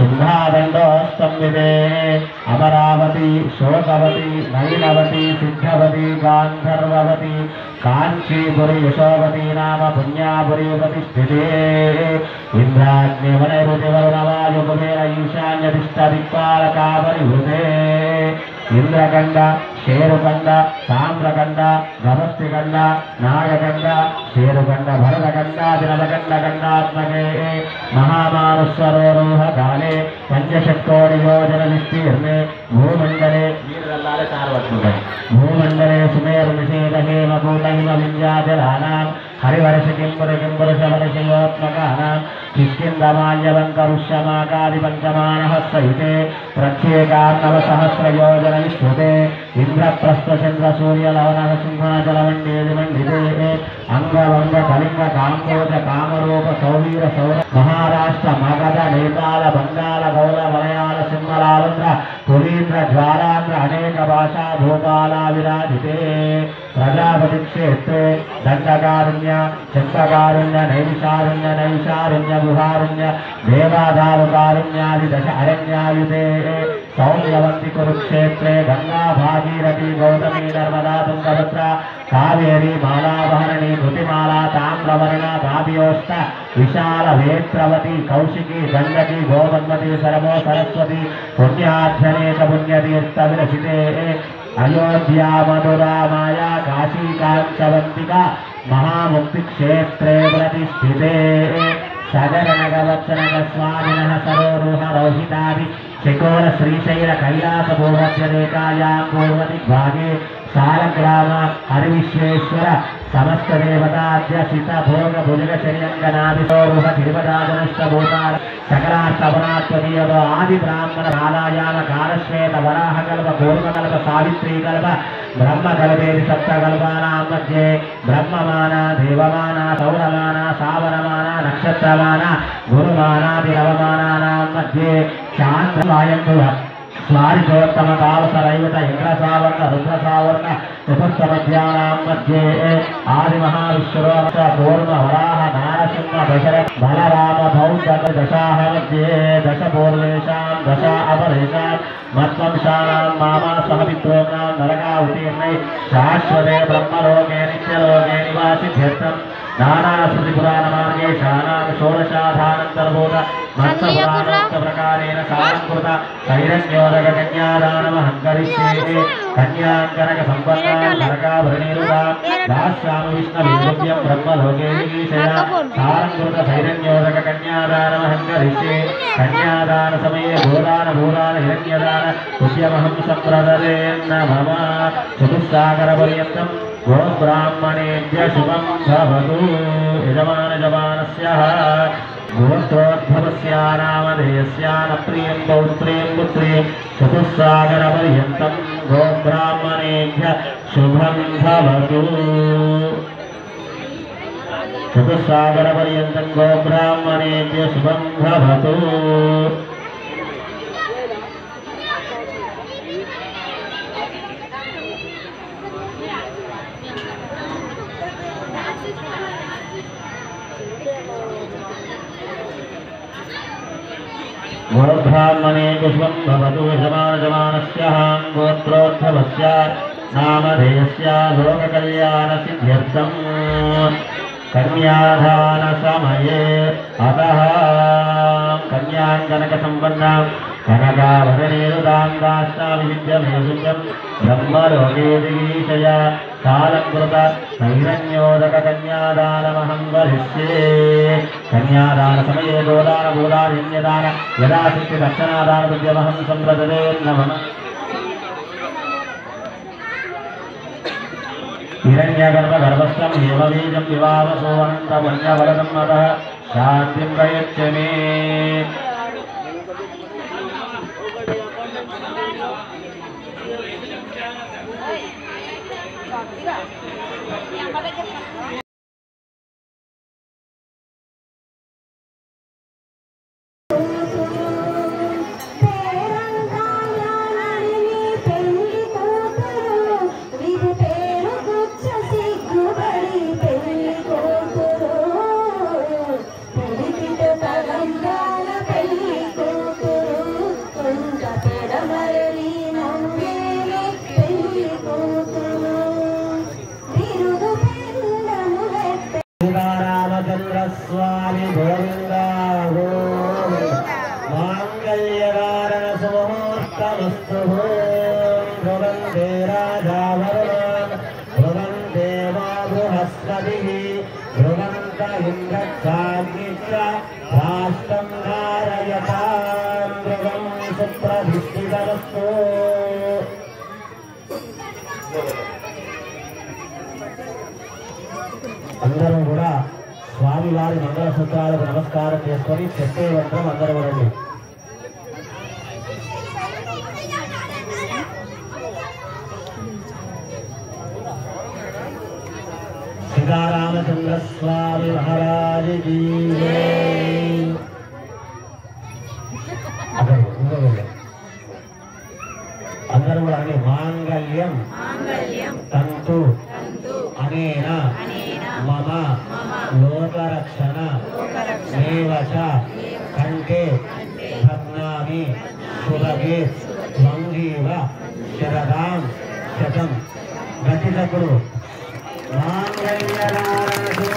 शुद्धादंडोस्तंभिते अमरावती शोकवती नैनवती सिद्धवती गांधर्ववती कांचीपुरी यशोवती नाम पुण्यापुरी प्रतिष्ठिते इंद्राग्निवनैरुतिवरुणवायुकुबेर ईशान्यदिष्टदिक्पालकापरिभृते इंद्रगंड शेरुगंड ताम्रगंड गमस्तिगंड नागगंड शेरुगंड भरतगंडादिनवगंड गंडात्मके महामानुस्वरोह काले पंचशतकोटियोजन विस्तीर्णे भूमंडले भूमंडले सुमेरु निषेध हेमकूट हिम विंध्याचलानां हरिवर्षकिंपुरकिंपुरुषवर्षयोत्मकानां किष्किन्धमाल्यवङ्करुष्यमाकादिपञ्चमानः सहिते प्रत्येकार्णवसहस्रयोजन विश्रुते इन्द्रप्रस्थचन्द्रसूर्यलवनरसिंहाचलमण्डेदिमण्डिते अंगवंग कलिंग काम्बोज कामरूप सौवीर सौर महाराष्ट्र मगध नेपाल बंगाल गौल मलयाल सिंहलालंध्र पुरीन्द्र ज्वालांध्र अनेक भाषा भूपाला विराजिते प्रजापति क्षेत्रे दंडकारुण्य चक्रकारुण्य नैमिषारुण्य नैमिषारुण्य गुहारुण्य देवादारुकारुण्यादि दश अरण्यायुते सौम्यवंति कुरुक्षेत्रे गंगा भागीरथी गौतमी नर्मदा तुंगभद्रा कावेरी मालावहरणी धृतिमाला ताम्रवर्ण काव्योष्ट विशाल वेत्रवती कौशिकी गंडकी गोमन्वती सरमो सरस्वती पुण्याध्यनेक पुण्यतीर्थ विरचिते अयोध्या मधुरा माया काशी कांचवंतिका महामुक्ति क्षेत्रे प्रतिष्ठिते सगरनगवत्सनग स्वामिनः सरोरुह रोहितादि चिकोल श्रीशैल कैलास भूमध्यरेखायां पूर्वदिग्भागे सालग्राम हरिविश्वेश्वर समस्त देवताद्यसित भोग भुजग शरीरंगनादिसोरुह तिरुपदाजनष्टभूतार सकलास्तवनात्मदीयदो आदि ब्राह्मण कालायाम कालश्वेत वराहकल्प कूर्मकल्प सावित्रीकल्प ब्रह्मकल्पेति सप्तकल्पानां मध्ये ब्रह्ममाना देवमाना सौरमाना सावरमाना नक्षत्रमाना गुरुमानादिनवमानानां मध्ये शान्तवायन्तुः स्वारिजोत्तम कालसरैवत इंद्रसावर्ण रुद्रसावर्ण उपस्तमध्यानां मध्ये आदिमहाविश्वरोक्त कूर्म वराह नारसिंह दशरथ बलराम बौद्ध दशाः मध्ये दश पूर्वेशां दश अपरेशां मत्वंशानां मामा सहमित्रोणां नरकावतीर्णे शाश्वते ब्रह्मलोके नित्यलोके निवासित्यर्थं नानाश्रुतिपुराणमार्गे शानां षोडशाधानन्तर्भूत मत्सपुराणोक्तप्रकारेण सालङ्कृत कैरण्योदक कन्यादानमहं करिष्ये कन्याङ्कनक सम्पन्ना नरकाभरणीरुता दास्यामि विष्णुविभूत्यं ब्रह्मलोके ईशया सालङ्कृत कैरण्योदक कन्यादानमहं करिष्ये कन्यादानसमये भूदान हिरण्यदान पुष्यमहं सम्प्रददे नमः चतुस्सागरपर्यन्तं गोब्राह्मणेभ्यः शुभं भवतु यजमानस्य गोत्रोद्भवस्य नामधेयस्य नप्रियं पौत्रीं पुत्रीं चतुस्सागरपर्यन्तं गोब्राह्मणेभ्यः शुभं भवतु चतुस्सागरपर्यन्तं गोब्राह्मणेभ्यः शुभं भवतु गोब्राह्मणे पुष्पं भवतु यजमानस्य गोत्रोद्भवस्य नामधेयस्य लोककल्याणसिद्ध्यर्थं कन्यादानसमये अतः कन्याङ्कनकसम्पन्नां कनकाभरणेरुदां दास्यामि विद्यमेशुचं ब्रह्मलोके दिगीशया सालङ्कृत कैरण्योदक कन्यादानमहं वरिष्ये कन्यादानसमये गोदान भूदान हिरण्यदान यदा सिद्धि दक्षिणादान विद्यमहं सम्प्रददे नमः हिरण्यगर्भगर्भस्थं हेमबीजं विवावसोऽनन्तमन्यवरदं अतः शान्तिं प्रयच्छ मे Thank you. శతాంధ్రువం సుప్రతిష్ఠితమస్తు. అందరూ కూడా స్వామివారి మంగళసూత్రాలకు నమస్కారం చేసుకొని చెప్పే మంత్రం అందరూ రండి. సీతారామచంద్ర స్వామి మహారాజ్ కీ జై. అందరూ కూడా అని మాంగళ్యం తంతు అనేన మమ లోకరక్షణ దేవచ కంఠే భగ్నామి సుభగే త్వంజీవ శరదాం శతం. గతితకుడు మాంగళ్యనారాయణ